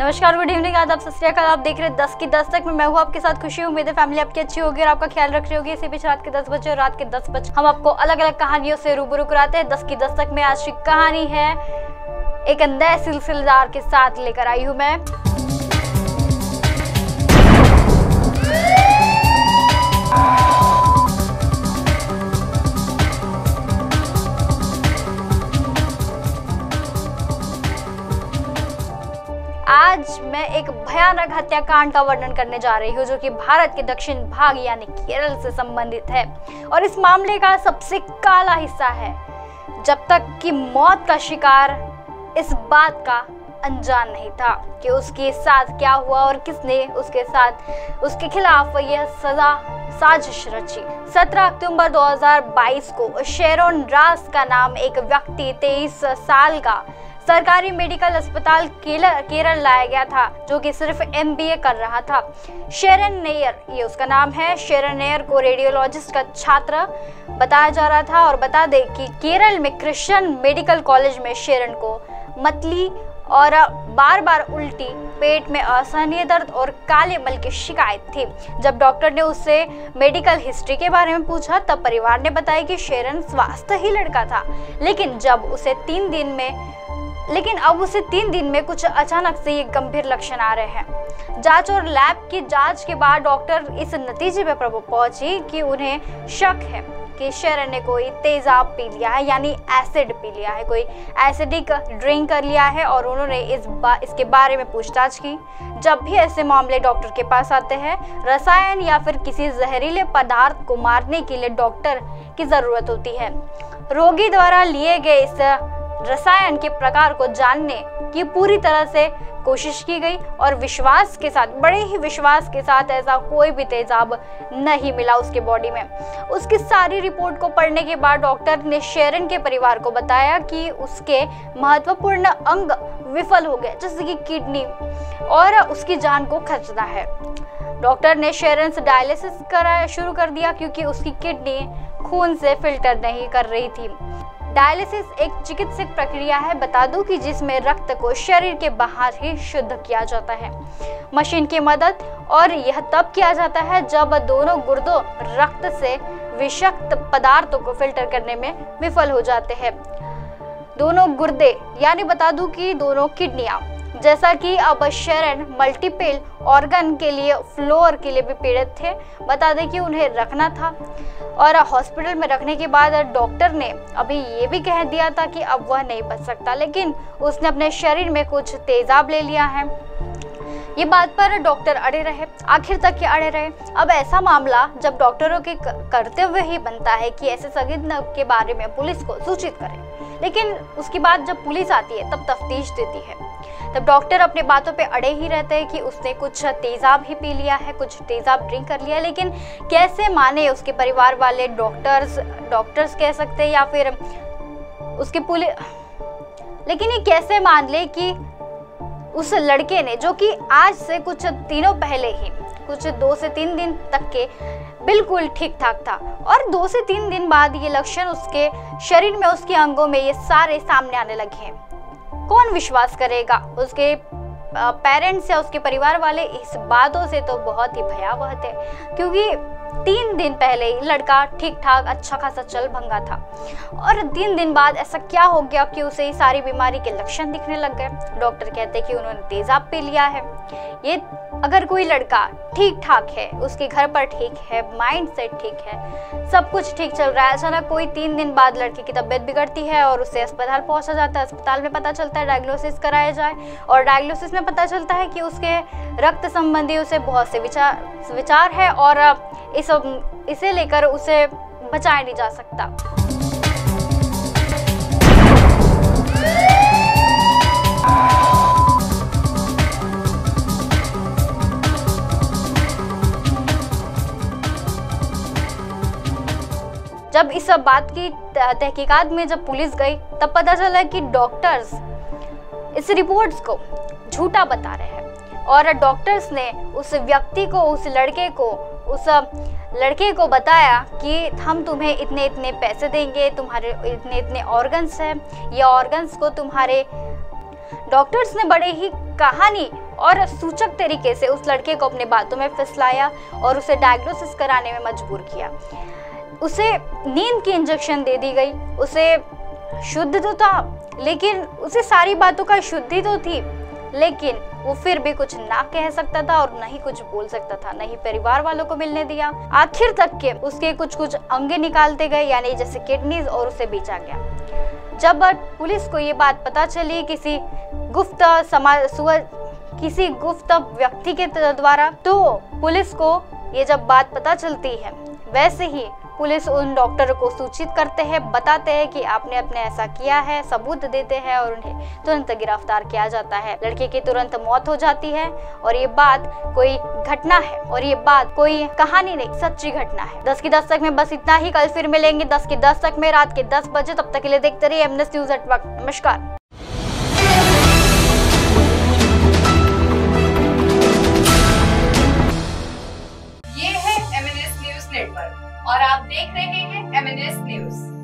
नमस्कार, good evening, आदाब, सत श्री अकाल। आप देख रहे हैं 10 की 10 तक में। मैं हूँ आपके साथ खुशी। उम्मीद है फैमिली आपकी अच्छी होगी और आपका ख्याल रख रही होगी। इसी बीच रात के 10 बजे और रात के 10 बजे हम आपको अलग अलग कहानियों से रूबरू कराते हैं। 10 की 10 तक में आज की कहानी है एक नए सिलसिलेदार के साथ लेकर आई हूँ मैं। आज मैं एक भयानक हत्याकांड का वर्णन करने जा रही हूँ जो कि भारत के दक्षिण भाग यानी केरल से संबंधित है और इस मामले का सबसे काला हिस्सा है जब तक कि मौत का शिकार इस बात का अनजान नहीं था कि उसके साथ क्या हुआ और किसने उसके खिलाफ यह सजा साजिश रची। 17 अक्टूबर 2022 को शेरोन रास का नाम एक व्यक्ति 23 साल का सरकारी मेडिकल अस्पताल केरल लाया गया था जो कि सिर्फ MBA कर रहा था। शेरन नेयर, ये उसका नाम है। शेरन नेयर को रेडियोलॉजिस्ट का छात्र बताया जा रहा था। और बता दें कि केरल में क्रिश्चियन मेडिकल कॉलेज में शेरन को मतली और बार बार उल्टी, पेट में असहनीय दर्द और काले मल की शिकायत थी। जब डॉक्टर ने उससे मेडिकल हिस्ट्री के बारे में पूछा तब परिवार ने बताया कि शेरन स्वस्थ ही लड़का था, लेकिन अब उसे 3 दिन में कुछ अचानक से ये गंभीर लक्षण आ रहे हैं। जांच और लैब की जांच के बाद डॉक्टर इस नतीजे पे पहुंची कि उन्हें शक है कि शेरन ने कोई तेजाब पी लिया है, यानी एसिड पी लिया है, कोई एसिडिक ड्रिंक कर लिया है। और उन्होंने इसके बारे में पूछताछ की। जब भी ऐसे मामले डॉक्टर के पास आते हैं, रसायन या फिर किसी जहरीले पदार्थ को मारने के लिए डॉक्टर की जरूरत होती है। रोगी द्वारा लिए गए इस रसायन के प्रकार को जानने की पूरी तरह से कोशिश की गई और विश्वास के साथ, बड़े ही विश्वास के साथ, ऐसा कोई भी तेजाब नहीं मिला उसके बॉडी में। उसकी सारी रिपोर्ट को पढ़ने के बाद डॉक्टर ने शेरन के परिवार को बताया कि उसके महत्वपूर्ण अंग विफल हो गए, जैसे कि किडनी, और उसकी जान को खतरा है। डॉक्टर ने शेरन से डायलिसिस शुरू कर दिया क्योंकि उसकी किडनी खून से फिल्टर नहीं कर रही थी। डायलिसिस एक चिकित्सक प्रक्रिया है, बता दूं, कि जिसमें रक्त को शरीर के बाहर ही शुद्ध किया जाता है मशीन की मदद, और यह तब किया जाता है जब दोनों गुर्दों रक्त से विषाक्त पदार्थों को फिल्टर करने में विफल हो जाते हैं। दोनों गुर्दे, यानी बता दूं कि दोनों किडनियां, जैसा कि अब शेरन मल्टीपल ऑर्गन के लिए फ्लोर के लिए भी पीड़ित थे। बता दें कि उन्हें रखना था और हॉस्पिटल में रखने के बाद डॉक्टर ने अभी ये भी कह दिया था कि अब वह नहीं बच सकता, लेकिन उसने अपने शरीर में कुछ तेजाब ले लिया है। ये बात पर डॉक्टर अड़े रहे, आखिर तक के अड़े रहे। अब ऐसा मामला जब डॉक्टरों के करते हुए ही बनता है कि ऐसे संदिग्ध के बारे में पुलिस को सूचित करें, लेकिन उसके बाद जब पुलिस आती है तब तफ्तीश देती है, तब डॉक्टर अपने बातों पे अड़े ही रहते हैं कि उसने कुछ तेजाब ही पी लिया है, कुछ तेजाब ड्रिंक कर लिया। लेकिन कैसे माने उसके परिवार वाले, डॉक्टर्स कह सकते हैं या फिर उसके पुलिस, लेकिन ये कैसे मान ले कि उस लड़के ने, जो कि आज से कुछ दिनों पहले ही, कुछ 2 से 3 दिन तक के बिल्कुल ठीक ठाक था, और 2 से 3 दिन बाद ये लक्षण उसके शरीर में, उसके अंगों में ये सारे सामने आने लगे हैं। कौन विश्वास करेगा? उसके पेरेंट्स या उसके परिवार वाले इस बातों से तो बहुत ही भयावह थे, क्योंकि 3 दिन पहले ही लड़का ठीक ठाक अच्छा खासा चल भंगा था और 3 दिन बाद ऐसा क्या हो गया कि उसे ये सारी बीमारी के लक्षण दिखने लग गए। डॉक्टर कहते हैं कि उन्होंने तेजाब पी लिया है। ये अगर कोई लड़का ठीक ठाक है, उसके घर पर ठीक है, माइंड सेट ठीक है, सब कुछ ठीक चल रहा है, अचानक कोई 3 दिन बाद लड़के की तबीयत बिगड़ती है और उसे अस्पताल पहुंचा जाता है। अस्पताल में पता चलता है डायग्नोसिस कराया जाए, और डायग्नोसिस में पता चलता है कि उसके रक्त संबंधी उसे बहुत से विचार है और इसे लेकर उसे बचाया नहीं जा सकता। जब इस बात की तहकीकात में जब पुलिस गई तब पता चला कि डॉक्टर्स इस रिपोर्ट्स को झूठा बता रहे हैं और डॉक्टर्स ने उस व्यक्ति को, उस लड़के को बताया कि हम तुम्हें इतने पैसे देंगे, तुम्हारे इतने ऑर्गन्स हैं, ये ऑर्गन्स को तुम्हारे डॉक्टर्स ने बड़े ही कहानी और सूचक तरीके से उस लड़के को अपने बातों में फिसलाया और उसे डायग्नोसिस कराने में मजबूर किया। उसे नींद की इंजेक्शन दे दी गई। उसे शुद्ध तो था, लेकिन उसे सारी बातों का शुद्धि तो थी, लेकिन वो फिर भी कुछ ना कह सकता था और नहीं कुछ बोल सकता था, नहीं परिवार वालों को मिलने दिया। आखिर तक के उसके कुछ अंगे निकालते गए, यानी जैसे किडनीज, और उसे बेचा गया। जब पुलिस को ये बात पता चली किसी गुप्त व्यक्ति के द्वारा, तो पुलिस को ये जब बात पता चलती है, वैसे ही पुलिस उन डॉक्टर को सूचित करते हैं, बताते हैं कि आपने ऐसा किया है, सबूत देते हैं और उन्हें तुरंत गिरफ्तार किया जाता है। लड़के की तुरंत मौत हो जाती है और ये बात कोई घटना है और ये बात कोई कहानी नहीं, सच्ची घटना है। 10 की दस्तक में बस इतना ही। कल फिर मिलेंगे 10 की दस्तक में रात के 10 बजे। तब तक के लिए देखते रहिए एमएनएस न्यूज एट वक्त। नमस्कार। ये है एमएनएस न्यूज नेटवर्क और आप देख रहे हैं एमएनएस न्यूज।